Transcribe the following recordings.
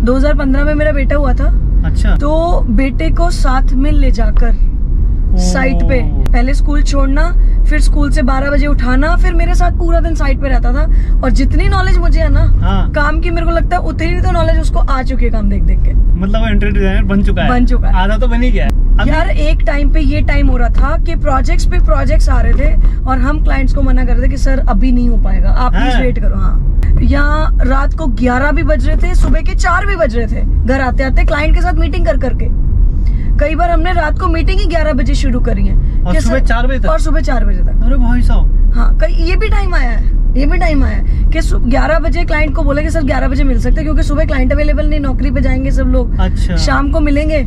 2015 में मेरा बेटा हुआ था। अच्छा। तो बेटे को साथ में ले जाकर साइट पे, पहले स्कूल छोड़ना, फिर स्कूल से 12 बजे उठाना, फिर मेरे साथ पूरा दिन साइट पे रहता था। और जितनी नॉलेज मुझे है ना काम की, मेरे को लगता है उतनी तो नॉलेज उसको आ चुकी है काम देख देख के। मतलब वो इंटीरियर डिजाइनर बन चुका है। आधा तो बन ही गया है। यार एक टाइम पे ये टाइम हो रहा था कि प्रोजेक्ट्स पे प्रोजेक्ट्स आ रहे थे और हम क्लाइंट्स को मना कर रहे थे कि सर अभी नहीं हो पाएगा, आप प्लीज वेट करो। हाँ, यहाँ रात को 11 भी बज रहे थे, सुबह के 4 भी बज रहे थे घर आते आते, क्लाइंट के साथ मीटिंग कर करके। कई बार हमने रात को मीटिंग ही 11 बजे शुरू करी है और सुबह 4 बजे तक। और सुबह 4 बजे तक। अरे भाई साहब। हाँ, ये भी टाइम आया है कि 11 बजे क्लाइंट को बोले कि सर 11 बजे मिल सकते हैं, क्योंकि सुबह क्लाइंट अवेलेबल नहीं, नौकरी पे जाएंगे सब लोग। अच्छा। शाम को मिलेंगे।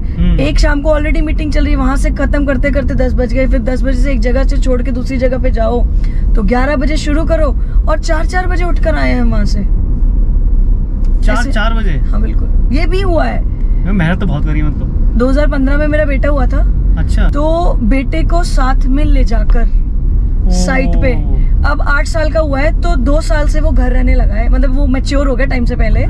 एक शाम को ऑलरेडी मीटिंग चल रही है, वहां से खत्म करते करते 10 बज गए। फिर 10 बजे से एक जगह से छोड़ के दूसरी जगह पे जाओ तो 11 बजे शुरू करो और 4 बजे उठकर आए हैं वहां से। 4 बजे? हाँ बिल्कुल, ये भी हुआ है। मेहनत तो बहुत करी मतलब। 2015 में मेरा बेटा हुआ था। अच्छा। तो बेटे को साथ में ले जाकर साइट पे, अब 8 साल का हुआ है तो 2 साल से वो घर रहने लगा है, मतलब वो मैच्योर हो गया टाइम से पहले।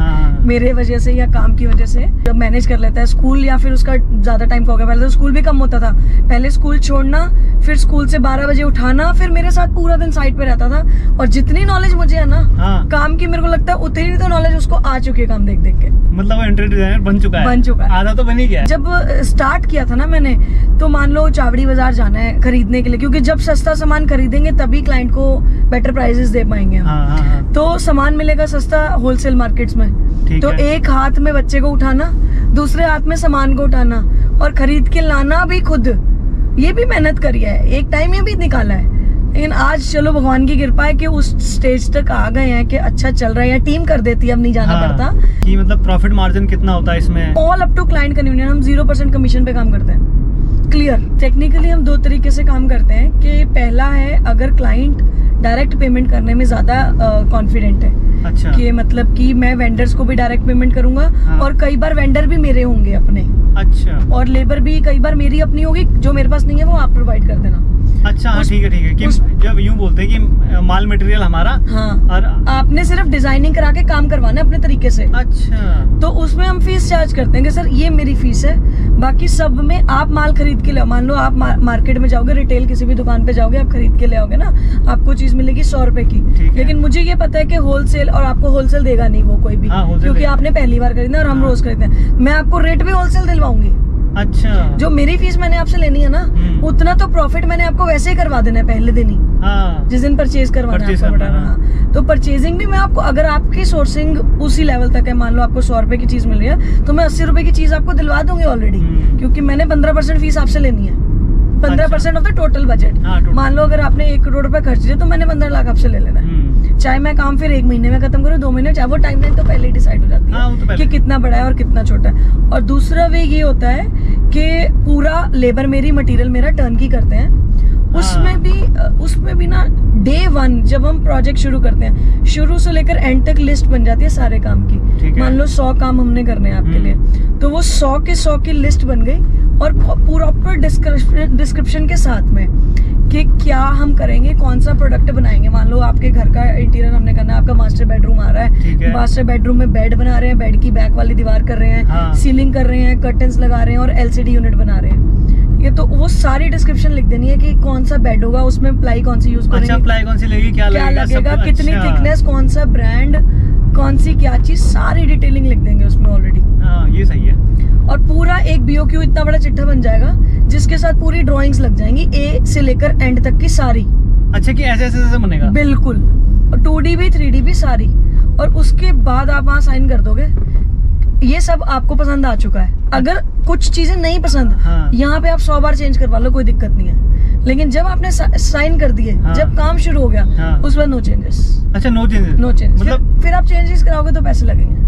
मेरे वजह से या काम की वजह से जब मैनेज कर लेता है स्कूल, या फिर उसका ज्यादा टाइम का हो गया। पहले तो स्कूल भी कम होता था, पहले स्कूल छोड़ना, फिर स्कूल से 12 बजे उठाना, फिर मेरे साथ पूरा दिन साइट पे रहता था। और जितनी नॉलेज मुझे है ना काम की, मेरे को लगता है उतनी तो नॉलेज उसको आ चुकी है काम देख देख के। मतलब वो इंटीरियर डिजाइनर बन चुका है। आधा तो बन ही गया है। जब स्टार्ट किया था ना मैंने, तो मान लो चावड़ी बाजार जाना है खरीदने के लिए, क्योंकि जब सस्ता सामान खरीदेंगे तभी क्लाइंट को बेटर प्राइसेस दे पाएंगे हम। तो सामान मिलेगा सस्ता होलसेल मार्केट्स में। तो एक हाथ में बच्चे को उठाना, दूसरे हाथ में सामान को उठाना और खरीद के लाना भी खुद, ये भी मेहनत करी है, एक टाइम ये भी निकाला है। लेकिन आज चलो भगवान की कृपा है कि उस स्टेज तक आ गए हैं कि अच्छा चल रहा है, या टीम कर देती है, अब नहीं जाना पड़ता। कि मतलब प्रॉफिट मार्जिन कितना होता है इसमें? All up to client convenience. हम 0% कमीशन पे काम करते हैं। क्लियर। टेक्निकली हम 2 तरीके से काम करते हैं कि पहला है, अगर क्लाइंट डायरेक्ट पेमेंट करने में ज्यादा कॉन्फिडेंट है। अच्छा। कि मतलब कि मैं वेंडर्स को भी डायरेक्ट पेमेंट करूंगा। और कई बार वेंडर भी मेरे होंगे अपने। अच्छा। और लेबर भी कई बार मेरी अपनी होगी, जो मेरे पास नहीं है वो आप प्रोवाइड कर देना। अच्छा। हाँ ठीक है कि जब यूं बोलते हैं कि माल मटेरियल हमारा, और आपने सिर्फ डिजाइनिंग करा के काम करवाना है अपने तरीके से। अच्छा। तो उसमें हम फीस चार्ज करते हैं कि सर ये मेरी फीस है, बाकी सब में आप माल खरीद के ले। मान लो आप मार्केट में जाओगे, रिटेल किसी भी दुकान पे जाओगे, आप खरीद के ले आओगे ना, आपको चीज मिलेगी 100 रुपए की। लेकिन मुझे ये पता है कि होलसेल, और आपको होलसेल देगा नहीं वो कोई भी, क्योंकि आपने पहली बार खरीदना और हम रोज खरीदते हैं। मैं आपको रेट भी होलसेल दिलवाऊंगी। अच्छा। जो मेरी फीस मैंने आपसे लेनी है ना, उतना तो प्रॉफिट मैंने आपको वैसे ही करवा देना है पहले दिन ही। जिस दिन परचेज करवाना है। तो परचेजिंग भी मैं आपको, अगर आपकी सोर्सिंग उसी लेवल तक है, मान लो आपको 100 रुपए की चीज मिल रही है, तो मैं 80 रुपए की चीज आपको दिलवा दूंगी ऑलरेडी, क्योंकि मैंने 15% फीस आपसे लेनी है। 15% ऑफ द टोटल बजट। मान लो अगर आपने 1 करोड़ रुपए खर्च दिए तो मैंने 15 लाख आपसे ले लेना है। चाहे मैं काम फिर 1 महीने में खत्म करूँ, 2 महीने, चाहे वो टाइमलाइन तो पहले ही डिसाइड हो जाती है कि कितना बड़ा है और कितना छोटा है। और दूसरा वे ये होता है कि पूरा लेबर मेरी, मटेरियल मेरा टर्नकी करते हैं। उसमें भी ना डे 1 जब हम प्रोजेक्ट शुरू करते हैं, शुरू से लेकर एंड तक लिस्ट बन जाती है सारे काम की। मान लो 100 काम हमने करने हैं आपके लिए, तो वो 100 के 100 की लिस्ट बन गई, और प्रॉपर डिस्क्रिप्शन के साथ में कि क्या हम करेंगे, कौन सा प्रोडक्ट बनाएंगे। मान लो आपके घर का इंटीरियर हमने करना है, आपका मास्टर बेडरूम आ रहा है, मास्टर बेडरूम में बेड बना रहे हैं, बेड की बैक वाली दीवार कर रहे हैं, सीलिंग कर रहे हैं, कर्टन्स लगा रहे हैं और LCD यूनिट बना रहे हैं। ये तो वो सारी डिस्क्रिप्शन लिख देनी है कि कौन सा बेड होगा, उसमें प्लाई कौन सी यूज करेंगे, प्लाई कौन सी लगेगी, क्या लगेगा, कितनी थिकनेस, कौन सा ब्रांड, कौन सी क्या चीज, सारी डिटेलिंग लिख देंगे उसमें ऑलरेडी। ये सही है। और पूरा एक BOQ इतना बड़ा चिट्ठा बन जाएगा, जिसके साथ पूरी ड्राइंग्स लग जाएंगी, A से लेकर एंड तक की सारी। अच्छा, कि ऐसे बनेगा? बिल्कुल। 2D भी 3D भी सारी। और उसके बाद आप वहाँ साइन कर दोगे, ये सब आपको पसंद आ चुका है। अगर कुछ चीजें नहीं पसंद, यहाँ पे आप 100 बार चेंज करवा लो, कोई दिक्कत नहीं है। लेकिन जब आपने साइन कर दिए, जब काम शुरू हो गया, उस पर नो चेंजेस। अच्छा, नो चेंजेस। No changes. मतलब फिर आप चेंजेस कराओगे तो पैसे लगेंगे।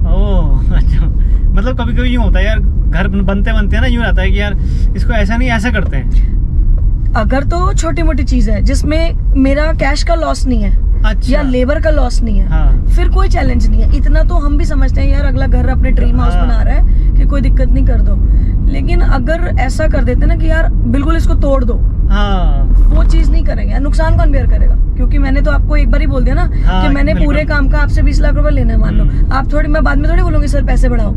ओह अच्छा। मतलब कभी कभी यूँ होता है यार, घर बनते हैं ना, यूँ आता है कि यार इसको ऐसा नहीं, ऐसा करते हैं। अगर तो छोटी मोटी चीज है जिसमें मेरा कैश का लॉस नहीं है, अच्छा, या लेबर का लॉस नहीं है, फिर कोई चैलेंज नहीं है। इतना तो हम भी समझते हैं यार, अगला घर अपने ड्रीम हाउस बना रहा है कि कोई दिक्कत नहीं, कर दो। लेकिन अगर ऐसा कर देते ना कि यार बिल्कुल इसको तोड़ दो, हाँ, वो चीज नहीं करेंगे। नुकसान कौन बेयर करेगा? क्योंकि मैंने तो आपको एक बार ही बोल दिया ना हाँ, कि मैंने पूरे काम का आपसे 20 लाख रुपए लेना है, मान लो। आप थोड़ी, मैं बाद में थोड़ी बोलूंगी सर पैसे बढ़ाओ,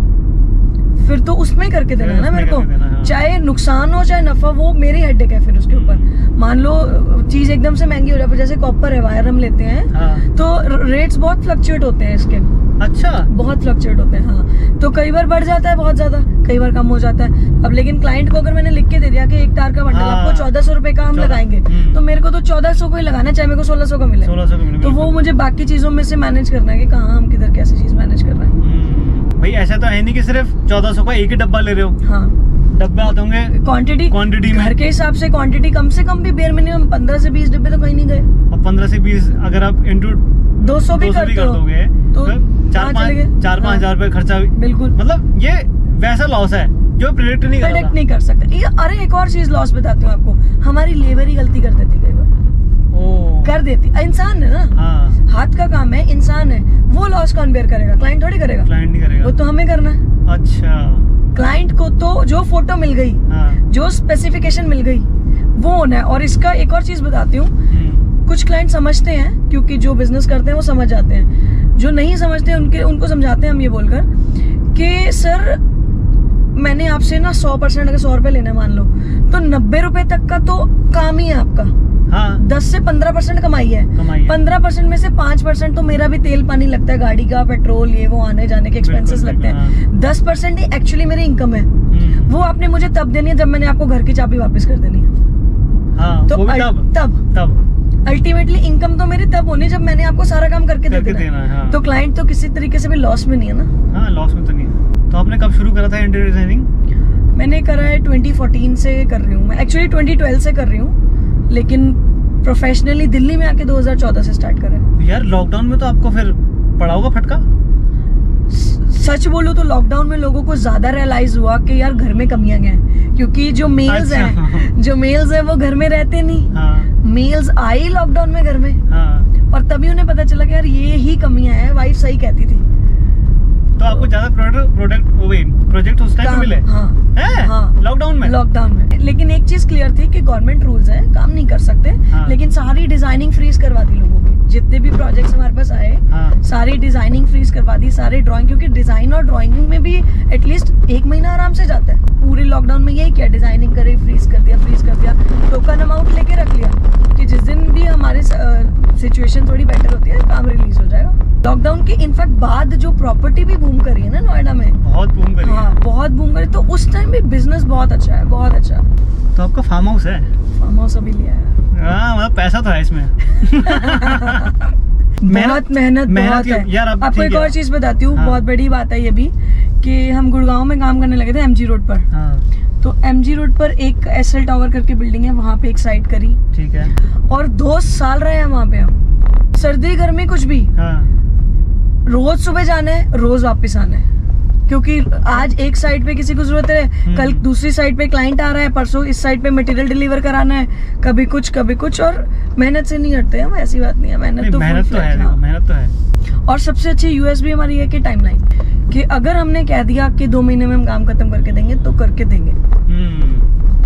फिर तो उसमें ही करके देना है ना मेरे को। हाँ। चाहे नुकसान हो चाहे नफा, वो मेरी हेडेक है फिर उसके ऊपर। मान लो चीज एकदम से महंगी हो जाए, जैसे कॉपर है, वायर हम लेते हैं, हाँ। तो रेट्स बहुत फ्लक्चुएट होते हैं इसके। अच्छा, बहुत फ्लक्चुएट होते हैं, हाँ। तो कई बार बढ़ जाता है बहुत ज्यादा, कई बार कम हो जाता है। अब लेकिन क्लाइंट को अगर मैंने लिख के दे दिया कि एक तार का बंडल आपको 1400 रुपए का हम लगाएंगे, तो मेरे को तो 1400 को ही लगाना है, चाहे मेरे को 1600 का मिले। 1600 का मिले। तो वो मुझे बाकी चीजों में से मैनेज करना है कि कहाँ हम किधर कैसी चीज मैनेज कर रहे हैं। भाई ऐसा तो है नहीं कि सिर्फ 1400 का एक ही डब्बा ले रहे हो। हाँ, डब्बे आते होंगे क्वांटिटी में। घर के हिसाब से क्वांटिटी कम से कम भी बेयर मिनिमम 15 से 20 डब्बे तो कहीं नहीं गए। और 15 से 20 अगर आप इंटू 200 भी कर दोगे तो 4-5 हजार रुपए खर्चा। बिल्कुल, मतलब ये वैसा लॉस है जो प्रेडिक्ट नहीं कर सकते। अरे एक और चीज लॉस बताती हूँ आपको, हमारी लेबर ही गलती कर देती कई बार, कर देती। इंसान है ना, हाँ। हाथ का काम है, इंसान है, वो लॉस कौन बेयर करेगा? क्लाइंट थोड़ी करेगा, क्लाइंट नहीं करेगा, वो तो हमें करना है। अच्छा, क्लाइंट को तो जो फोटो मिल गई, हाँ। जो स्पेसिफिकेशन मिल गई वो होना है। और इसका एक और चीज बताती हूँ, कुछ क्लाइंट समझते हैं, क्योंकि जो बिजनेस करते हैं वो समझ जाते हैं, जो नहीं समझते उनको समझाते हैं हम ये बोलकर कि सर मैंने आपसे ना 100% अगर 100 रुपए लेना मान लो, तो 90 रुपए तक का तो काम ही है आपका, हाँ। 10 से 15% कमाई है। 15% में से 5% तो मेरा भी तेल पानी लगता है, गाड़ी का पेट्रोल, ये वो आने जाने के एक्सपेंसेस लगते हैं। हाँ। 10% ही एक्चुअली मेरी इनकम है, वो आपने मुझे तब देनी है जब मैंने आपको घर की चाबी वापस कर देनी है। हाँ, तो तब अल्टीमेटली इनकम तो मेरी तब होनी जब मैंने आपको सारा काम करके दे देना है। हाँ। तो क्लाइंट तो किसी तरीके से भी लॉस में नहीं है ना। हाँ, लॉस में तो नहीं है। तो आपने कब शुरू करा था इंटीरियर डिजाइनिंग? मैंने करा है 2014 से कर रही हूँ मैं, एक्चुअली 2012 से कर रही हूँ, लेकिन प्रोफेशनली दिल्ली में आके 2014 से स्टार्ट करा। यार लॉकडाउन में तो आपको फिर पड़ा होगा फटका? सच बोलो तो लॉकडाउन में लोगों को ज्यादा रियलाइज हुआ कि यार घर में कमियां हैं, क्योंकि जो मेल्स हैं वो घर में रहते नहीं। हाँ। मेल्स आई लॉकडाउन में घर में, हाँ। और तभी उन्हें पता चला कि यार ये ही कमियां हैं, वाइफ सही कहती थी। तो आपको ज्यादा प्रोजेक्ट उस टाइम मिले? हाँ, लॉकडाउन में। लेकिन एक चीज क्लियर थी कि गवर्नमेंट रूल्स है, काम नहीं कर सकते। हाँ। लेकिन सारी डिजाइनिंग फ्रीज करवा दी लोगों की, जितने भी प्रोजेक्ट्स हमारे पास आए। हाँ। सारी डिजाइनिंग फ्रीज करवा दी, सारे ड्राइंग, क्योंकि डिजाइन और ड्राइंग में भी एटलीस्ट 1 महीना आराम से जाता है। पूरे लॉकडाउन में यही किया, डिजाइनिंग करे, फ्रीज कर दिया, टोकन अमाउंट लेके रख लिया कि जिस दिन भी हमारी सिचुएशन थोड़ी बेटर होती है काम रिलीज हो जाएगा। लॉकडाउन के इनफैक्ट बाद जो प्रॉपर्टी भी बूम करी है ना नोएडा में, बहुत बूम करी। हाँ, बहुत बूम करी। तो उस टाइम भी बिजनेस बहुत अच्छा है, बहुत अच्छा। तो आपका फार्म हाउस है? फार्म हाउस अभी लिया है। हाँ, मतलब पैसा तो है इसमें। बहुत मेहनत है यार। आपको एक और चीज बताती हूँ, बहुत बड़ी बात है ये भी, कि हम गुड़गांव में काम करने लगे थे MG रोड पर। हाँ। तो MG रोड पर एक SL टावर करके बिल्डिंग है, वहाँ पे एक साइट करी, ठीक है। और 2 साल रहे हैं वहाँ पे हम, सर्दी गर्मी कुछ भी। हाँ। रोज सुबह जाना है, रोज वापस आना है, क्योंकि आज एक साइड पे किसी को जरूरत है, कल दूसरी साइड पे क्लाइंट आ रहा है, परसों इस साइड पे मटेरियल डिलीवर कराना है, कभी कुछ। और मेहनत से नहीं हटते हम, ऐसी बात नहीं है, मेहनत तो है। और सबसे अच्छी USB हमारी है कि टाइमलाइन, कि अगर हमने कह दिया कि 2 महीने में हम काम खत्म करके देंगे तो करके देंगे।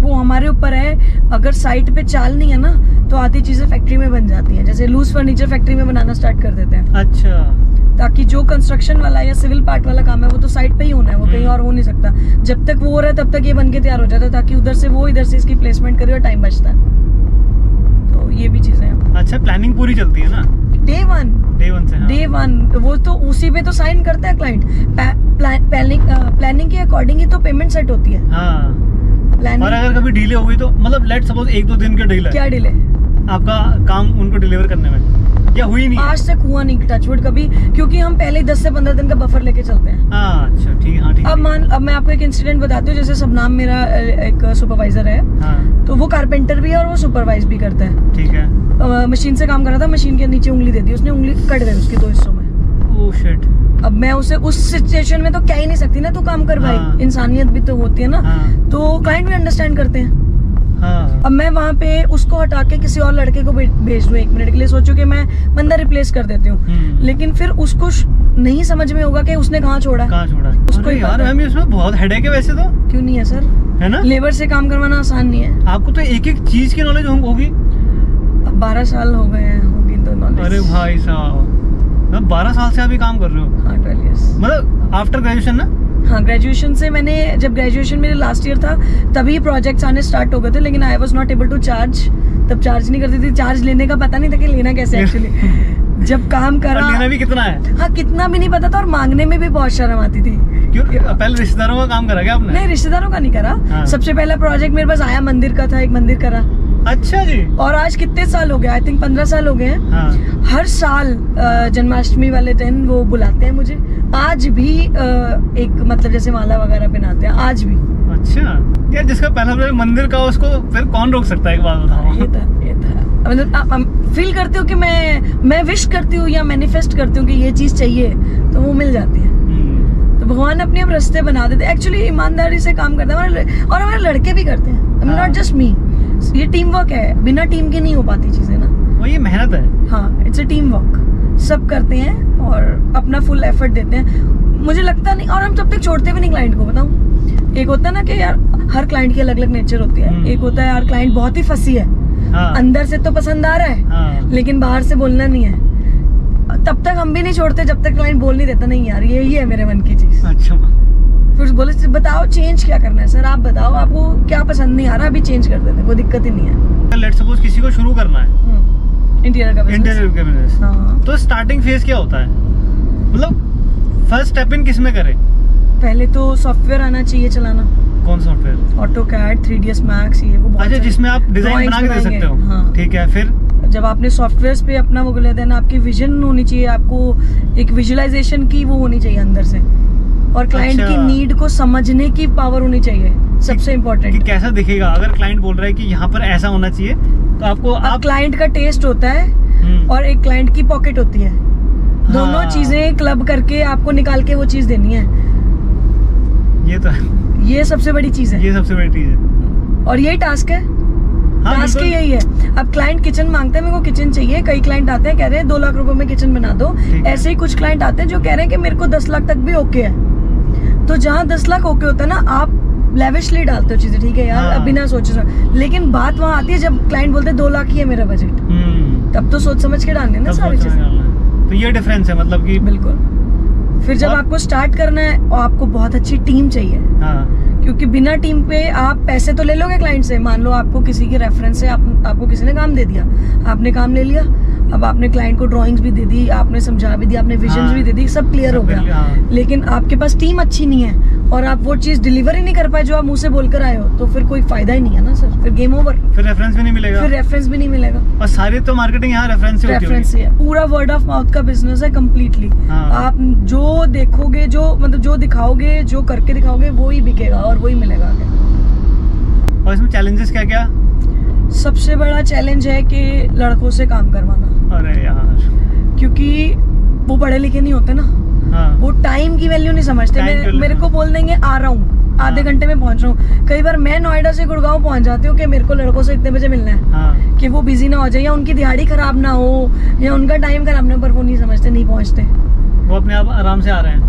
वो हमारे ऊपर है। अगर साइट पे चाल नहीं है ना, तो आधी चीजें फैक्ट्री में बन जाती हैं, जैसे लूज फर्नीचर फैक्ट्री में बनाना स्टार्ट कर देते हैं। अच्छा। ताकि जो कंस्ट्रक्शन वाला या सिविल पार्ट वाला काम है वो तो साइट पे ही होना है, वो कहीं और हो नहीं सकता। जब तक वो हो रहा है तब तक ये बन के तैयार हो जाता है, ताकि उधर से वो इधर से इसकी प्लेसमेंट करे और टाइम बचता है। तो ये भी चीजें हैं। अच्छा, प्लानिंग पूरी चलती है ना? डे वन से वो तो उसी पे तो साइन करते हैं क्लाइंट। प्लानिंग के अकॉर्डिंग ही तो पेमेंट सेट होती है। हाँ। और अगर कभी डिले हो गई तो मतलब लेट सपोज 1-2 दिन का डिले, क्या डिले आपका काम उनको डिलीवर करने में, या हुई नहीं? आज तक हुआ नहीं टचवुड कभी, क्योंकि हम पहले 10 से 15 दिन का बफर लेके चलते हैं। अच्छा, ठीक है। अब मैं आपको एक इंसिडेंट बताती हूँ। जैसे सबनाम मेरा एक सुपरवाइजर है। हाँ। तो वो कारपेंटर भी है और वो सुपरवाइज भी करता है, ठीक है। मशीन से काम कर रहा था, मशीन के नीचे उंगली दे दी उसने, उंगली कट गई उसकी 2 हिस्सों में। Oh shit. अब मैं उसे उस सिचुएशन में तो कह ही नहीं सकती ना, तू काम कर भाई। हाँ। इंसानियत भी तो होती है ना। हाँ। तो क्लाइंट भी अंडरस्टैंड करते हैं। हाँ। अब मैं वहाँ पे उसको हटा के किसी और लड़के को भेज दूं 1 मिनट के लिए, सोचो कि मैं बंदा रिप्लेस कर देती हूँ, लेकिन फिर उसको नहीं समझ में होगा कि उसने कहाँ छोड़ा उसको। यार मैम इसमें बहुत हेडेक है वैसे तो। क्यों नहीं है सर, है ना? लेबर से काम करवाना आसान नहीं है। आपको तो एक एक चीज की नॉलेज होगी। 12 साल हो गए हैं, होगी तो नॉलेज। अरे भाई साहब, 12 साल से अभी काम कर रहे हो? हाँ 12 years। मतलब आफ्टर ग्रेजुएशन ना? हाँ ग्रेजुएशन से, मैंने जब ग्रेजुएशन मेरे लास्ट ईयर था तभी प्रोजेक्ट्स आने स्टार्ट हो गए थे, लेकिन I was not able to charge. तब चार्ज नहीं करती थी, चार्ज लेने का पता नहीं था कि लेना कैसे एक्चुअली। जब काम करा, लेना भी कितना है? हाँ कितना भी नहीं पता था, और मांगने में भी बहुत शर्म आती थी। क्यों? पहले रिश्तेदारों का काम करा क्या आपने? नहीं, रिश्तेदारों का नहीं करा। हाँ। सबसे पहला प्रोजेक्ट मेरे पास आया मंदिर का था, एक मंदिर करा। अच्छा जी। और आज कितने साल हो गए, आई थिंक 15 साल हो गए हैं। हाँ। हर साल जन्माष्टमी वाले दिन वो बुलाते हैं मुझे। आज भी एक मतलब जैसे माला वगैरह पहनाते हैं आज भी। अच्छा यार, जिसका पहला मंदिर का उसको फिर कौन रोक सकता है? एक बात बताओ। ये था मतलब आप फील करते हो कि मैं विश करती हूँ या मैनिफेस्ट करती हूँ कि ये चीज चाहिए तो वो मिल जाती है। तो भगवान अपने अब रास्ते बना देते हैं। एक्चुअली ईमानदारी से काम करते हैं और हमारे लड़के भी करते हैं, नॉट जस्ट मी। ये टीम वर्क है, बिना टीम के नहीं हो पाती चीजें ना। वो ये मेहनत है। हाँ, इट्स अ टीम वर्क। सब करते हैं और अपना फुल एफर्ट देते हैं। मुझे लगता नहीं, और हम तब तक छोड़ते भी नहीं क्लाइंट को। बताऊं, एक होता है ना कि यार हर क्लाइंट की अलग अलग नेचर होती है। एक होता है यार क्लाइंट बहुत ही फंसी है, हाँ। अंदर से तो पसंद आ रहा है, हाँ। लेकिन बाहर से बोलना नहीं है। तब तक हम भी नहीं छोड़ते जब तक क्लाइंट बोल नहीं देता नहीं यार यही है मेरे मन की चीज। अच्छा। फिर बोले बताओ चेंज क्या करना है सर, आप बताओ आपको क्या पसंद नहीं आ रहा, अभी चेंज कर देते, कोई दिक्कत ही नहीं है। लेट्स सपोज किसी को शुरू करना है इंटीरियर का बिजनेस, हाँ। तो स्टार्टिंग फेज क्या होता है? मतलब फर्स्ट स्टेप इन किस में करे? पहले तो सॉफ्टवेयर आना चाहिए चलाना। कौन सॉफ्टवेयर? AutoCAD, 3ds Max, ये वो। अच्छा, जिसमें आप डिजाइन बना के दे सकते हो। हाँ। ठीक है, फिर जब आपने सॉफ्टवेयर पे अपना वो ले देना, आपकी विजन होनी चाहिए, आपको एक विजुअलाइजेशन की वो होनी चाहिए अंदर से, और क्लाइंट की नीड को समझने की पावर होनी चाहिए, सबसे इम्पोर्टेंट। कि कैसा दिखेगा? अगर क्लाइंट बोल रहा है कि यहाँ पर ऐसा होना चाहिए, तो आपको आप क्लाइंट का टेस्ट होता है और एक क्लाइंट की पॉकेट होती है। दोनों चीजें क्लब करके आपको निकाल के वो चीज देनी है। ये तो है, ये सबसे बड़ी चीज है। ये सबसे बड़ी चीज है, और यही टास्क है। हाँ, टास्क ही यही है। अब क्लाइंट किचन मांगते हैं, मेरे को किचन चाहिए। कई क्लाइंट आते हैं कह रहे हैं 2 लाख रुपए में किचन बना दो। ऐसे ही कुछ क्लाइंट आते हैं जो कह रहे हैं कि मेरे को 10 लाख तक भी ओके है। तो जहाँ 10 लाख ओके होता है ना, आप लेविशली डालते हो चीजें, ठीक है यार, अब बिना सोचे। लेकिन बात वहाँ आती है जब क्लाइंट बोलते हैं 2 लाख ही है मेरा बजट, तब तो सोच समझ के डालने ना सारी चीजें। तो ये डिफरेंस है, मतलब कि बिल्कुल। फिर जब आपको स्टार्ट करना है और आपको बहुत अच्छी टीम चाहिए, क्योंकि बिना टीम पे आप पैसे तो ले लोगे क्लाइंट से। मान लो आपको किसी के रेफरेंस से आपको किसी ने काम दे दिया, आपने काम ले लिया, अब आपने क्लाइंट को ड्राइंग्स भी दे दी, आपने समझा भी दिया, आपने विजन्स भी दे दी, सब क्लियर हो गया। लेकिन आपके पास टीम अच्छी नहीं है और आप वो चीज डिलीवर ही नहीं कर पाए जो आप मुंह से बोलकर आए हो, तो फिर कोई फायदा ही नहीं है ना सर, फिर गेम ओवर। फिर रेफरेंस भी नहीं मिलेगा। और सारी तो मार्केटिंग यहाँ रेफरेंस से है। पूरा वर्ड ऑफ माउथ का बिजनेस है कम्प्लीटली। आप जो देखोगे, जो मतलब जो दिखाओगे, जो करके दिखाओगे, वो ही बिकेगा और वही मिलेगा आगे। और इसमें चैलेंजेस क्या क्या? सबसे बड़ा चैलेंज है कि लड़कों से काम करवाना। अरे यार, क्योंकि वो पढ़े लिखे नहीं होते ना, वो टाइम की वैल्यू नहीं समझते। मेरे को बोल देंगे आ रहा हूँ, आधे घंटे में पहुंच रहा हूँ। कई बार मैं नोएडा से गुड़गांव पहुंच जाती हूँ कि मेरे को लड़कों से इतने बजे मिलना है, कि वो बिजी ना हो जाए या उनकी दिहाड़ी खराब ना हो या उनका टाइम खराब ना हो, पर वो नहीं समझते, नहीं पहुंचते। वो अपने आप आराम से आ रहे हैं।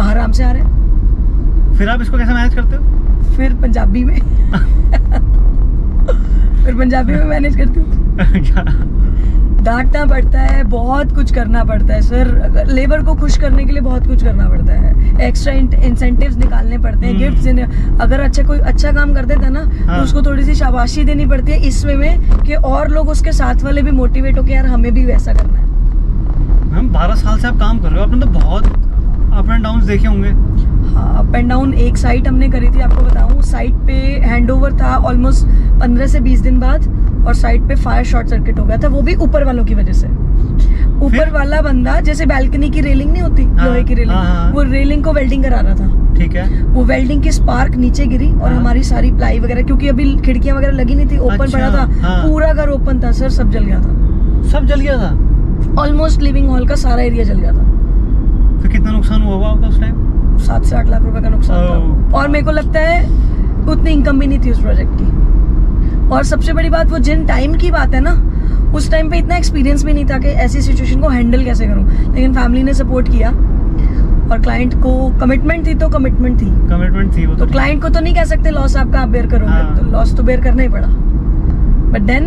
फिर आप इसको कैसे मैनेज करते हो? फिर पंजाबी में मैनेज करती हूँ। डांटना पड़ता है, बहुत कुछ करना पड़ता है सर। लेबर को खुश करने के लिए बहुत कुछ करना पड़ता है। एक्स्ट्रा इंसेंटिव्स निकालने पड़ते हैं, गिफ्ट्स देने। अगर कोई अच्छा काम कर देता है ना, तो उसको थोड़ी सी शाबाशी देनी पड़ती है इस वे में कि और लोग उसके साथ वाले भी मोटिवेट हो के यार हमें भी वैसा करना है। मैम 12 साल से आप काम कर रहे हो, आपने तो बहुत अप एंड डाउन देखे होंगे। हाँ, अप एंड डाउन। एक साइट हमने करी थी, आपको बताऊं, साइट पे हैंडओवर था ऑलमोस्ट 15 से 20 दिन बाद, और साइट पे फायर शॉर्ट सर्किट हो गया था, वो भी ऊपर वालों की वजह से। ऊपर वाला बंदा, जैसे बैल्कनी की रेलिंग नहीं होती, लोहे की रेलिंग, वो रेलिंग को वेल्डिंग करा रहा था। ठीक है। वो वेल्डिंग की स्पार्क नीचे गिरी और हमारी सारी प्लाई वगैरह, क्योंकि अभी खिड़कियां वगैरह लगी नहीं थी, ओपन पड़ा था, पूरा घर ओपन था सर, सब जल गया था। सब जल गया था? ऑलमोस्ट लिविंग हॉल का सारा एरिया जल गया था। फिर कितना नुकसान हुआ आपका उस टाइम? 7 से 8 लाख रुपए का नुकसान था। और मेरे को लगता है उतनी इनकम भी नहीं थी उस प्रोजेक्ट की। और सबसे बड़ी बात, वो जिन टाइम की बात है ना, उस टाइम पे इतना एक्सपीरियंस भी नहीं था कि ऐसी सिचुएशन को हैंडल कैसे करूं, लेकिन फैमिली ने सपोर्ट किया और क्लाइंट को कमिटमेंट थी तो कमिटमेंट थी वो तो क्लाइंट को तो नहीं कह सकते लॉस आपका आप बेयर करोगे। हाँ। तो लॉस तो बेयर करना ही पड़ा, बट देन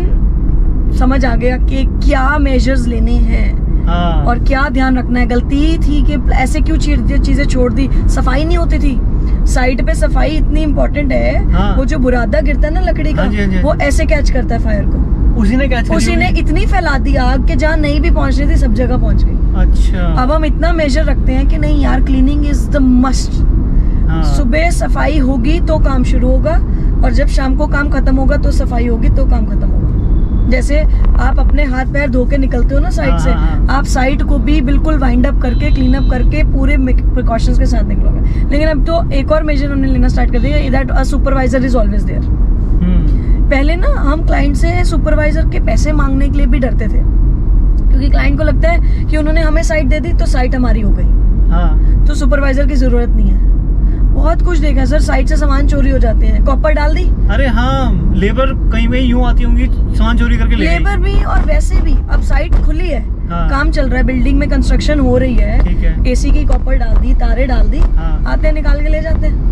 समझ आ गया कि क्या मेजर्स लेने हैं। हाँ। और क्या ध्यान रखना है। गलती थी कि ऐसे क्यों चीजें छोड़ दी, सफाई नहीं होती थी साइड पे, सफाई इतनी इम्पोर्टेंट है। हाँ। वो जो बुरादा गिरता है ना लकड़ी का, वो ऐसे कैच करता है फायर को, उसी ने इतनी फैला दी आग कि जहाँ नहीं भी पहुंचनी थी सब जगह पहुंच गई। अच्छा। अब हम इतना मेजर रखते हैं कि नहीं यार, क्लीनिंग इज द मस्ट। सुबह सफाई होगी तो काम शुरू होगा, और जब शाम को काम खत्म होगा तो सफाई होगी तो काम खत्म होगा। जैसे आप अपने हाथ पैर धो के निकलते हो ना साइड से, आप साइड को भी बिल्कुल वाइंड अप करके, क्लीन अप करके, पूरे प्रिकॉशंस के साथ निकलोगे। लेकिन अब तो एक और मेजर हमने लेना स्टार्ट कर दिया, that a supervisor is always there. पहले ना हम क्लाइंट से सुपरवाइजर के पैसे मांगने के लिए भी डरते थे, क्योंकि क्लाइंट को लगता है कि उन्होंने हमें साइट दे दी तो साइट हमारी हो गई। हाँ। तो सुपरवाइजर की जरूरत नहीं है। बहुत कुछ देखा सर, साइट से सामान चोरी हो जाते हैं, कॉपर डाल दी। अरे हाँ, लेबर कहीं में यूं आती होंगी सामान चोरी करके ले, लेबर भी और वैसे भी। अब साइट खुली है। हाँ। काम चल रहा है, बिल्डिंग में कंस्ट्रक्शन हो रही है, ठीक है। एसी की कॉपर डाल दी, तारे डाल दी। हाँ। आते हैं निकाल के ले जाते हैं।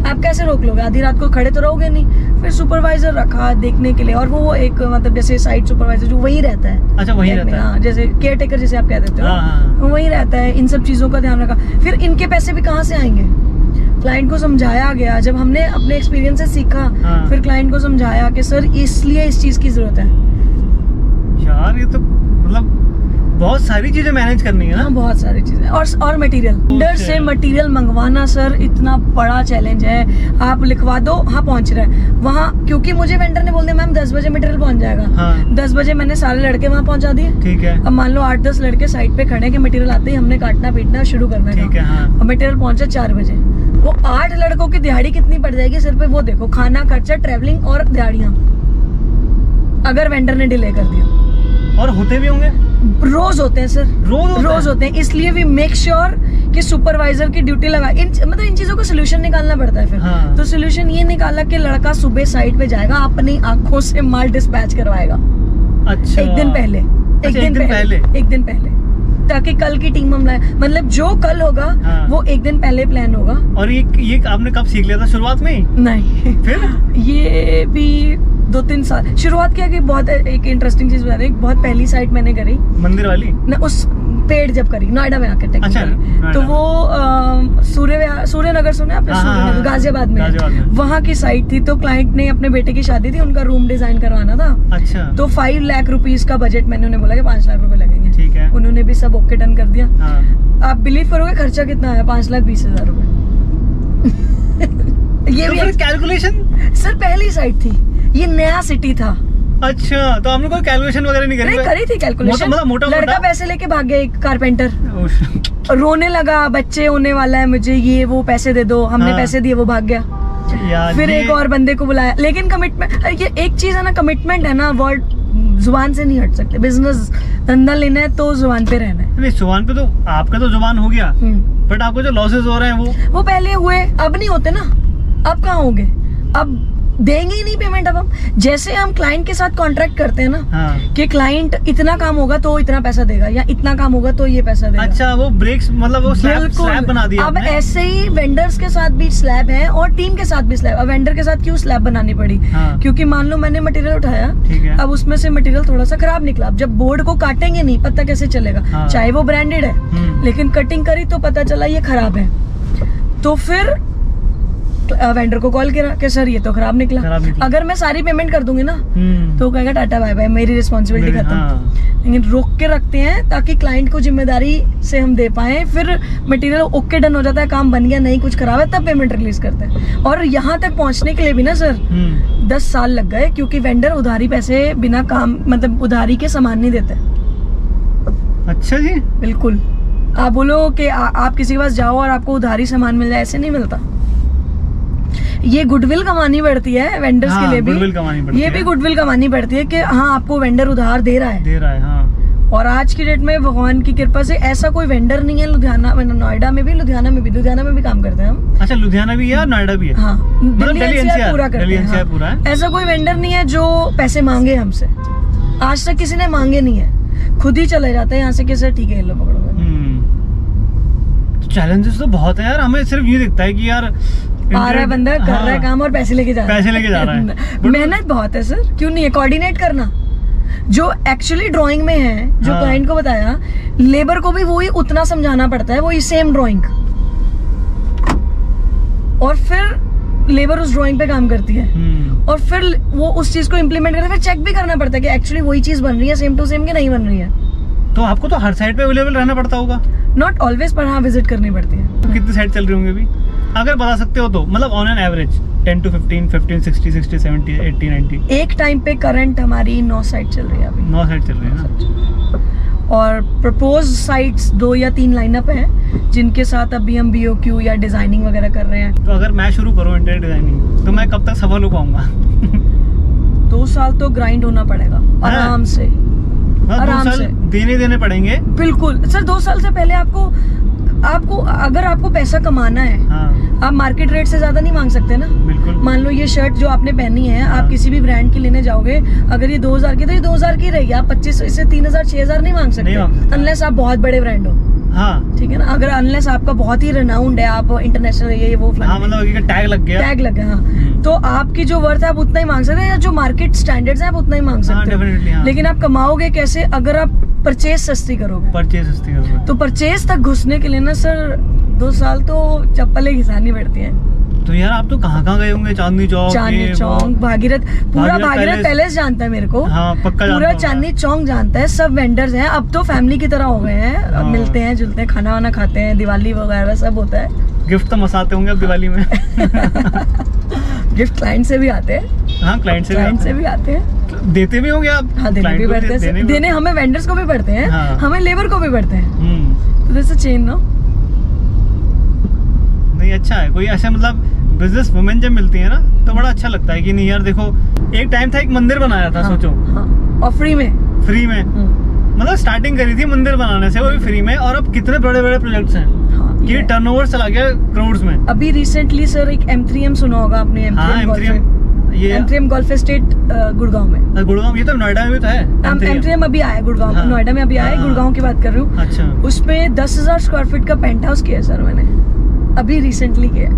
आप कैसे रोक लोगे? आधी रात को खड़े तो रहोगे नहीं। फिर सुपरवाइजर रखा देखने के लिए, और वो एक मतलब जैसे साइट सुपरवाइजर जो वहीं रहता है। अच्छा, वहीं रहता है। हाँ, जैसे केयर टेकर जिसे आप कह देते हो। हाँ। वहीं रहता है, इन सब चीजों का ध्यान रखा। फिर इनके पैसे भी कहाँ से आएंगे? क्लाइंट को समझाया गया, जब हमने अपने एक्सपीरियंस से सीखा। हाँ। फिर क्लाइंट को समझाया कि सर इसलिए इस चीज की जरूरत है। यार ये तो मतलब बहुत सारी चीजें मैनेज करनी है ना। हाँ, बहुत सारी चीजें। और मटेरियल, वेंडर से मटेरियल मंगवाना सर इतना बड़ा चैलेंज है। आप लिखवा दो, हाँ पहुंच रहा है वहाँ, क्योंकि मुझे वेंडर ने बोल दिया मैम 10 बजे मटेरियल पहुंच जाएगा। हाँ। 10 बजे मैंने सारे लड़के वहाँ पहुंचा दिए। ठीक है। अब मान लो 8-10 लड़के साइड पे खड़े के मटेरियल आते ही हमने काटना पीटना शुरू करना है। ठीक है। हाँ। और मटेरियल पहुंचा 4 बजे। वो 8 लड़कों की दिहाड़ी कितनी पड़ जाएगी सिर पे, वो देखो, खाना खर्चा, ट्रेवलिंग और दिहाड़ियाँ, अगर वेंडर ने डिले कर दिया। और होते भी होंगे, रोज होते हैं सर, रोज होते हैं। इसलिए भी मेक श्योर कि सुपरवाइजर की ड्यूटी लगा। मतलब इन चीजों का सोल्यूशन निकालना पड़ता है फिर। हाँ। तो सोल्यूशन ये निकाला कि लड़का सुबह साइट पे जाएगा, अपनी आंखों से माल डिस्पैच करवाएगा। अच्छा। एक दिन पहले, एक दिन पहले, ताकि कल की टीम हम लाए। मतलब जो कल होगा। हाँ। वो एक दिन पहले प्लान होगा। और ये आपने कब सीख लिया था? शुरुआत में ही? नहीं, फिर ये भी 2-3 साल। शुरुआत क्या कि बहुत एक इंटरेस्टिंग चीज बता रही, बहुत पहली साइट मैंने करी, मंदिर वाली ना, उस पेड़ जब करी नोएडा में आकर टेक्निकली। तो वो सूर्यनगर सुना आपने? सूर्यनगर, गाजियाबाद में वहाँ की साइट थी। तो क्लाइंट ने अपने बेटे की शादी थी, उनका रूम डिजाइन करवाना था। अच्छा। तो 5 लाख रुपीज का बजट, मैंने उन्हें बोला कि 5 लाख रुपए लगेंगे। ठीक है। उन्होंने भी सब ओके डन कर दिया। आप बिलीव करोगे खर्चा कितना है? 5,20,000 रुपए। ये तो भी कैलकुलेशन सर, पहली साइट थी, ये नया सिटी था। अच्छा, तो आपने कोई कैलकुलेशन वगैरह नहीं करी? करी थी कैलकुलेशन। मोटा लड़का पैसे लेके भाग गया, एक कारपेंटर रोने लगा, बच्चे होने वाला है मुझे, ये वो पैसे दे दो। हमने पैसे दिए, वो भाग गया। फिर एक और बंदे को बुलाया। लेकिन कमिटमेंट, ये एक चीज है ना, कमिटमेंट है ना, वर्ड जुबान से नहीं हट सकते। बिजनेस धंधा लेना है तो जुबान पे रहना है। नहीं, जुबान पे तो आपका तो जुबान हो गया, बट आपको जो लॉसेस हो रहे हैं वो पहले हुए, अब नहीं होते ना। अब कहाँ होंगे? अब देंगे ही नहीं पेमेंट। अब हम जैसे हम क्लाइंट के साथ कॉन्ट्रैक्ट करते हैं ना। हाँ। कि क्लाइंट इतना काम होगा तो इतना पैसा देगा, या इतना काम होगा तो ये पैसा देगा। अच्छा, वो ब्रेक्स मतलब वो स्लैब बना दिया। अब ऐसे ही वेंडर्स के साथ भी स्लैब है और टीम के साथ भी स्लैब। अब वेंडर के साथ क्यों स्लैब बनानी पड़ी? हाँ। क्योंकि मान लो मैंने मटेरियल उठाया, अब उसमें से मटेरियल थोड़ा सा खराब निकला। अब जब बोर्ड को काटेंगे नहीं, पता कैसे चलेगा? हाँ। चाहे वो ब्रांडेड है, लेकिन कटिंग करी तो पता चला ये खराब है। तो फिर वेंडर को कॉल किया कि सर ये तो खराब निकला। अगर मैं सारी पेमेंट कर दूंगी ना तो कहेगा टाटा बाय बाय, मेरी रिस्पॉन्सिबिलिटी खत्म। हाँ। लेकिन रोक के रखते हैं ताकि क्लाइंट को जिम्मेदारी से हम दे पाए। फिर मटेरियल ओके डन हो जाता है, काम बन गया, नहीं कुछ खराब है, तब पेमेंट रिलीज करते हैं। और यहाँ तक पहुँचने के लिए भी ना सर 10 साल लग गए, क्योंकि वेंडर उधारी पैसे बिना काम, मतलब उधारी के सामान नहीं देते। अच्छा जी, बिल्कुल। आप बोलो कि आप किसी के पास जाओ और आपको उधारी सामान मिल जाए, ऐसे नहीं मिलता। ये गुडविल कमानी पड़ती है वेंडर्स के लिए भी। ये भी गुडविल कमानी पड़ती है कि हाँ, आपको वेंडर उधार दे रहा है। हाँ। और आज की डेट में भगवान की कृपा से ऐसा कोई वेंडर नहीं है लुधियाना, नोएडा में भी, लुधियाना में भी काम करते हैं हम। अच्छा, अच्छा लुधियाना भी है और नोएडा भी है। हाँ, दिल्ली एनसीआर पूरा करते हैं। हाँ। पूरा है। ऐसा कोई वेंडर नहीं है जो पैसे मांगे हमसे, आज तक किसी ने मांगे नहीं है, खुद ही चले जाते हैं यहाँ से कि सर ठीक है लो पकड़ो। चैलेंजेस तो बहुत है यार, हमें सिर्फ ये दिखता है कि यार आ रहा है बंदा, कर रहा है काम और पैसे लेके जा रहा है। मेहनत बहुत है सर, क्यों नहीं है? कोऑर्डिनेट करना जो एक्चुअली ड्राइंग में है, जो क्लाइंट को बताया, लेबर को भी वही उतना समझाना पड़ता है, वही सेम ड्राइंग, और फिर लेबर उस ड्राइंग पे काम करती है और फिर वो उस चीज को इम्प्लीमेंट करते हैं, फिर चेक भी करना पड़ता है कि एक्चुअली वही चीज बन रही है सेम टू सेम कि नहीं बन रही है। तो आपको तो हर साइड पे अवेलेबल रहना पड़ता होगा? नॉट ऑलवेज, पर हाँ विजिट करनी पड़ती है। तो कितनी साइड चल रही होंगी अभी, अगर बता सकते हो तो? मतलब ऑन एन एवरेज 10 to 15, 15, 60, 60, 70, 80, 90? एक टाइम पे करंट हमारी 9 साइट चल रही है अभी। 9 साइट चल रही है ना? और प्रपोज साइट्स 2 या 3 लाइनअप हैं जिनके साथ अभी हम BOQ या डिजाइनिंग वगैरह कर रहे हैं। तो अगर मैं शुरू करूँ इंटीरियर डिजाइनिंग तो मैं कब तक सफल हो पाऊंगा? 2 साल तो ग्राइंड होना पड़ेगा आराम से, आराम से देने पड़ेंगे। बिल्कुल सर, 2 साल से पहले आपको अगर आपको पैसा कमाना है, हाँ। आप मार्केट रेट से ज्यादा नहीं मांग सकते ना। बिल्कुल। मान लो ये शर्ट जो आपने पहनी है, हाँ। आप किसी भी ब्रांड की लेने जाओगे, अगर ये 2000 की तो ये 2000 की रहेगी, आप 25 से 3000 6000 नहीं मांग सकते, अनलेस आप बहुत बड़े ब्रांड हो। हाँ ठीक है ना, अगर अनलेस आपका बहुत ही रेनाउंड है, आप इंटरनेशनल ये वो हाँ, मतलब टैग लग गया, हाँ, तो आपकी जो वर्थ है आप उतना ही मांग सकते हैं, या जो मार्केट स्टैंडर्ड्स है आप उतना ही मांग सकते हैं। हाँ। लेकिन आप कमाओगे कैसे? अगर आप परचेज सस्ती करोगे। तो परचेज तक घुसने के लिए ना सर 2 साल तो चप्पलें घिसानी पड़ती है। तो यार आप तो कहाँ कहाँ गए होंगे? चांदनी चौक, भागीरथ, पूरा भागीरथ पैलेस जानता है मेरे को। हाँ, पक्का पूरा चांदनी चौक जानता है, सब वेंडर्स हैं, अब तो फैमिली की तरह हो गए हैं। अब मिलते हैं जुलते हैं, खाना वाना खाते हैं, दिवाली वगैरह सब होता है। गिफ्ट तो मसाते होंगे अब दिवाली में? गिफ्ट क्लाइंट से भी आते हैं। हाँ, क्लाइंट से भी आते हैं। देते भी होंगे आप? हाँ, देने भी पड़ते हैं। देने हमें वेंडर्स को भी पड़ते हैं, हमें लेबर को भी पड़ते हैं। तो दिस इज चेन नो। नहीं अच्छा है, कोई ऐसे मतलब बिजनेस वुमेन जब मिलती है ना तो बड़ा अच्छा लगता है कि नहीं यार देखो, एक टाइम था एक मंदिर बनाया था। हाँ, सोचो। हाँ, और फ्री में मतलब स्टार्टिंग करी थी मंदिर बनाने से, वो भी फ्री में, और अब कितने बड़े बड़े प्रोजेक्ट्स हैं। हाँ, कि टर्नओवर चला गया करोड़ में। अभी रिसेंटली सर एक M3M सुना होगा आपने? M3M गोल्फ एस्टेट गुड़गांव में। गुड़गांव, ये तो नोएडा में भी तो है। M3M अभी आया गुड़गांव, हाँ, नोएडा में अभी आया, गुड़गांव की बात कर रही हूँ। अच्छा। उसमें 10,000 स्क्वायर फीट का पेंट हाउस किया सर मैंने, अभी रिसेंटली किया।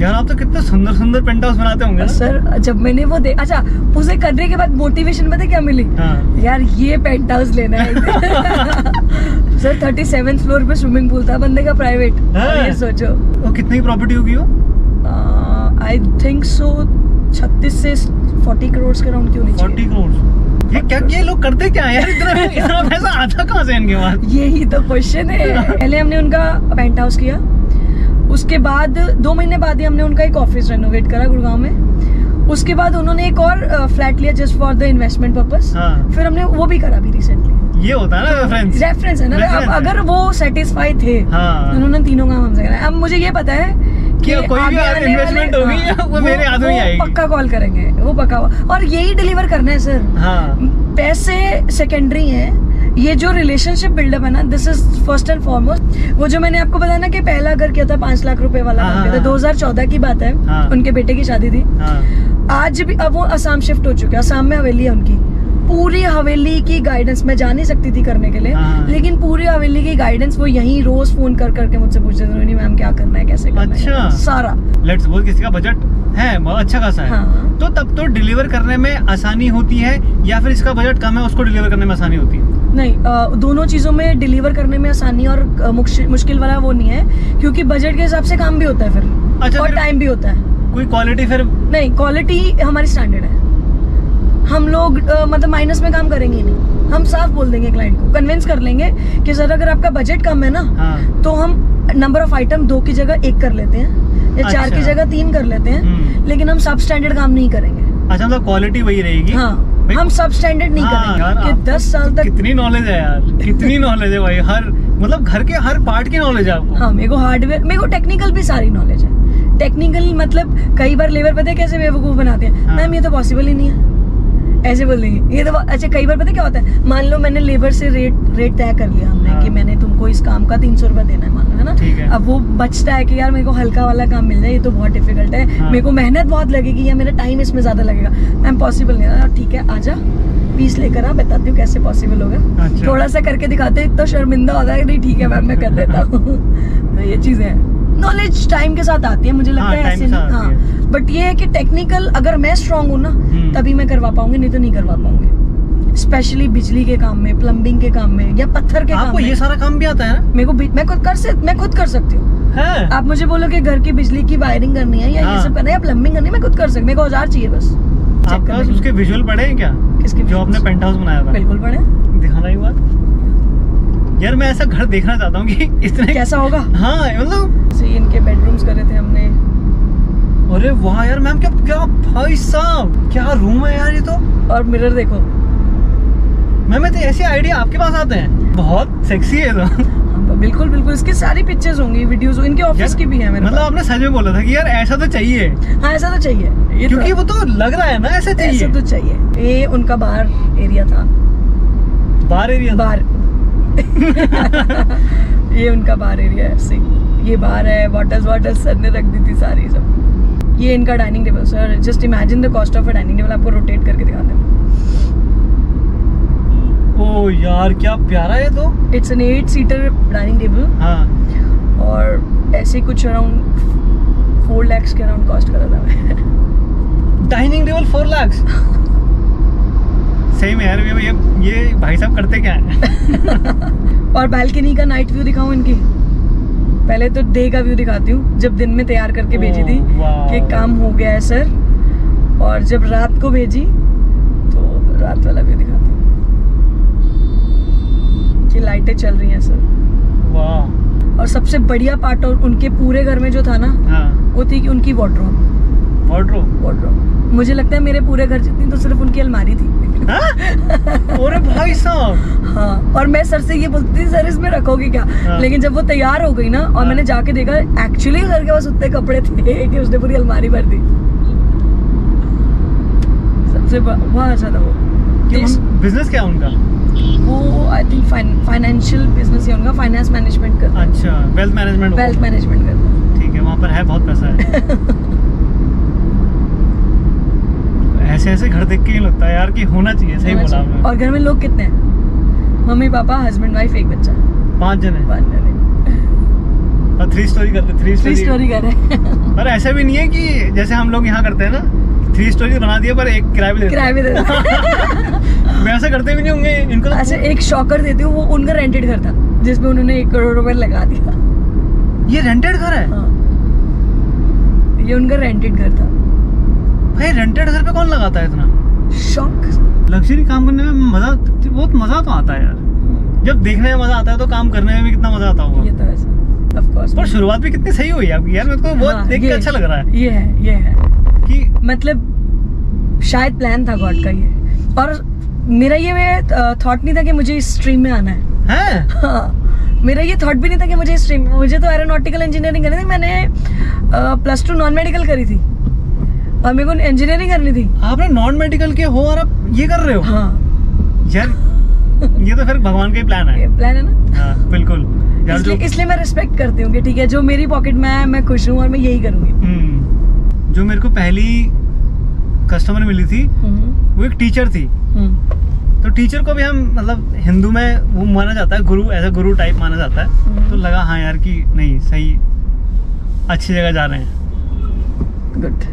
यार आप तो कितने सुंदर सुंदर पेंट हाउस बनाते होंगे सर। जब मैंने वो अच्छा उसे करने के बाद मोटिवेशन पता क्या मिली? हाँ। यार ये पेंट हाउस लेना है। सर 37th फ्लोर पे स्विमिंग पूल था बंदे का, प्राइवेट। ये सोचो वो कितनी प्रॉपर्टी होगी वो? आई थिंक सो 36 से 40 करोड़ के राउंड क्यों नहीं? 40 करोड़। ये क्या, ये लोग करते क्या है यार? इतना पैसा आता कहाँ से इनके पास? यही तो क्वेश्चन है। पहले हमने उनका पेंट हाउस किया, उसके बाद 2 महीने बाद ही हमने उनका एक ऑफिस रेनोवेट करा गुड़गांव में। उसके बाद उन्होंने एक और फ्लैट लिया just for the investment purpose. हाँ। फिर हमने वो भी करा अभी रिसेंटली। ये होता है ना रेफरेंस है ना। अब अगर वो सेटिस्फाई थे, हाँ। उन्होंने तीनों काम हमसे करा। अब मुझे ये पता है कि कोई भी इन्वेस्टमेंट होगी वो मेरे हाथ में आएगी, पक्का कॉल करेंगे, वो पक्का। और यही डिलीवर करना है सर। हाँ। पैसे सेकेंडरी हैं, ये जो रिलेशनशिप बिल्डअप है ना, this is first and foremost. वो जो मैंने आपको बताया ना कि पहला घर किया था 5 लाख रुपए वाला, 2014 की बात है। हाँ। उनके बेटे की शादी थी। हाँ। आज भी अब वो असम शिफ्ट हो चुके हैं, असम में हवेली है उनकी। पूरी हवेली की गाइडेंस मैं जा नहीं सकती थी करने के लिए। हाँ। लेकिन पूरी हवेली की गाइडेंस वो यहीं रोज फोन कर करके मुझसे पूछते थे, मैम क्या करना है, कैसे करना है, सारा। लेट्स सपोज किसी का बजट है बहुत अच्छा खासा है। हाँ। तो तब तो डिलीवर करने में आसानी होती है, या फिर इसका बजट कम है उसको डिलीवर करने में आसानी होती है? नहीं, दोनों चीजों में डिलीवर करने में आसानी और मुश्किल वाला वो नहीं है, क्योंकि बजट के हिसाब से काम भी होता है फिर। अच्छा, और टाइम भी होता है। कोई क्वालिटी फिर? नहीं, क्वालिटी हमारी स्टैंडर्ड है। हम लोग मतलब माइनस में काम करेंगे ही नहीं, हम साफ बोल देंगे क्लाइंट को, कन्विंस कर लेंगे कि सर अगर आपका बजट कम है ना, हाँ। तो हम नंबर ऑफ आइटम 2 की जगह 1 कर लेते हैं, या 4 की जगह 3 कर लेते हैं, लेकिन हम सब स्टैंडर्ड काम नहीं करेंगे। अच्छा, मतलब क्वालिटी वही रहेगी। हाँ, हम सब स्टैंडर्ड नहीं करेंगे। कि 10 साल तक कितनी नॉलेज है यार, कितनी नॉलेज है भाई, हर मतलब घर के हर पार्ट की नॉलेज है आपको। हाँ, मेरे को हार्डवेयर, मेरे को टेक्निकल भी सारी नॉलेज है। टेक्निकल मतलब कई बार लेबर पता है कैसे बेवकूफ बनाते हैं, मैम ये तो पॉसिबल ही नहीं है, ऐसे बोल देंगे ये तो अच्छा। कई बार पता है क्या होता है, मान लो मैंने लेबर से रेट तय कर लिया हमने कि मैंने तुमको इस काम का 300 रुपया देना है, मान लो, है ना। ठीक है। अब वो बचता है कि यार मेरे को हल्का वाला काम मिल जाए, ये तो बहुत डिफिकल्ट है, मेरे को मेहनत बहुत लगेगी या मेरा टाइम इसमें ज्यादा लगेगा। मैम पॉसिबल नहीं है। ठीक है, आजा पीस लेकर आ, बताती हूँ कैसे पॉसिबल होगा। अच्छा। थोड़ा सा करके दिखाते तो शर्मिंदा होता है, नहीं ठीक है मैम मैं कर देता हूँ। तो ये चीजें हैं, नॉलेज टाइम के साथ आती है, मुझे लगता है ऐसे नहीं। हाँ, बट ये है कि टेक्निकल अगर मैं स्ट्रांग हूँ ना तभी मैं करवा पाऊंगी, नहीं तो नहीं करवा पाऊंगी। स्पेशली बिजली के काम में, प्लम्बिंग के काम में या पत्थर के काम में। आपको ये सारा काम भी आता है ना? मेरे को मैं खुद कर सकती हूँ। आप मुझे बोलो कि घर की बिजली की वायरिंग करनी है या ये सब करना है या प्लम्बिंग करनी है, मैं खुद कर सकती हूँ। मेरे को औजार चाहिए बस। आपका उसके विजुअल पढ़े हैं क्या? किसके? जो आपने पेंट हाउस बनाया था। बिल्कुल पढ़े। दिखाना एक बार यार, मैं ऐसा घर देखना चाहता हूँ कि इतने कैसा होगा। हाँ मतलब इनके बेडरूम्स करे थे हमने। अरे वाह यार मैम, क्या भाई साहब क्या रूम है यार ये तो। और मिरर देखो मैम, तो ऐसे आइडिया आपके पास आते हैं, बहुत सेक्सी है तो। बिल्कुल बिल्कुल, इसकी सारी पिक्चर्स होंगी, वीडियोस, इनके ऑफिस की भी है मेरे मतलब पास। आपने सच में बोला था कि यार ऐसा तो चाहिए। हाँ ऐसा तो चाहिए, क्योंकि वो तो लग रहा है ना ऐसा चाहिए। ऐसा तो चाहिए। ये उनका बार एरिया था। बार एरिया? बार ये उनका बार एरिया है। ये बार है, बॉटल्स सर ने रख दी थी सारी सब। ये इनका dining table. Sir just imagine the cost of a dining table. आपको रोटेट करके दिखाते हैं। ओ यार क्या प्यारा है तो। It's an 8 seater dining table. हाँ। और ऐसे कुछ अराउंड 4 लाख के अराउंड कॉस्ट करा था। Dining table 4 lakh? सही में यार, ये भाई साहब करते क्या है? और बालकनी का नाइट व्यू दिखाऊं इनकी। पहले तो डे का व्यू दिखाती हूँ, जब दिन में तैयार करके भेजी थी कि काम हो गया है सर, और जब रात को भेजी तो रात वाला व्यू दिखाती हूँ कि लाइटें चल रही हैं सर। वाह। और सबसे बढ़िया पार्ट और उनके पूरे घर में जो था ना, वो थी कि उनकी वार्डरोब। मुझे लगता है मेरे पूरे घर जितनी तो सिर्फ उनकी अलमारी थी। अरे भाई साहब। हाँ, और मैं सर से ये बोलती थी सर इसमें रखोगे क्या। लेकिन जब वो तैयार हो गई ना और मैंने जाके देखा, एक्चुअली सर के पास उतने कपड़े थे कि उसने पूरी अलमारी भर दी। सबसे बहुत अच्छा था वो। बिजनेस क्या उनका? वो आई थिंक फाइनेंशियल बिजनेस है उनका, फाइनेंस मैनेजमेंट करता है। अच्छा, वेल्थ मैनेजमेंट करता है। ठीक है, वहाँ पर है, बहुत पैसा है। ऐसे घर देख के ही लगता है यार कि होना चाहिए। सही बोला आपने। और घर में लोग कितने हैं? मम्मी पापा, हस्बैंड वाइफ, एक बच्चा। 5 जने। 5 जने। और 3 स्टोरी करते। 3 स्टोरी कर रहे हैं। पर ऐसा भी नहीं है कि जैसे हम लोग यहाँ करते हैं ना, 3 स्टोरी बना दिया पर एक किराया भी देते हैं। वैसा करते भी नहीं होंगे इनको तो। अच्छा, एक शॉकर देती हूँ, वो उनका रेंटेड घर था जिसमें उन्होंने 1 करोड़ रुपए लगा दिया। ये रेंटेड घर है? हाँ, ये उनका रेंटेड घर था। भाई रेंटेड घर पे कौन लगाता है इतना? शौक। लग्जरी काम करने में बहुत मजा तो आता है यार। जब देखने में मजा आता है तो काम करने में भी कितना मजा आता होगा। ये तो ऐसा, ऑफ कोर्स। पर शुरुआत भी कितनी सही हुई आपकी यार, मेरे को बहुत देख के अच्छा लग रहा है। ये है कि मतलब शायद प्लान था गॉड का ये। और मेरा ये थॉट नहीं था कि मुझे इस स्ट्रीम में आना है। हाँ, मेरा ये थॉट भी नहीं था कि मुझे इस स्ट्रीम में। मुझे तो एरोनॉटिकल इंजीनियरिंग करनी थी। मैंने +2 नॉन मेडिकल करी थी और मेरे को इंजीनियरिंग करनी थी। आपने नॉन मेडिकल के हो और आप ये कर रहे हो? हाँ यार, ये तो फिर भगवान का ही प्लान है। प्लान है ना। हाँ, बिल्कुल यार। इसलिए मैं रिस्पेक्ट करती हूँ कि ठीक है, जो मेरी पॉकेट में है मैं खुश हूँ और मैं यही करूँगी। जो मेरे को पहली कस्टमर मिली थी वो एक टीचर थी। तो टीचर को भी हम मतलब हिंदू में वो माना जाता है, गुरु, ऐसा गुरु टाइप माना जाता है। तो लगा हाँ यार कि नहीं, सही अच्छी जगह जा रहे हैं। गुड।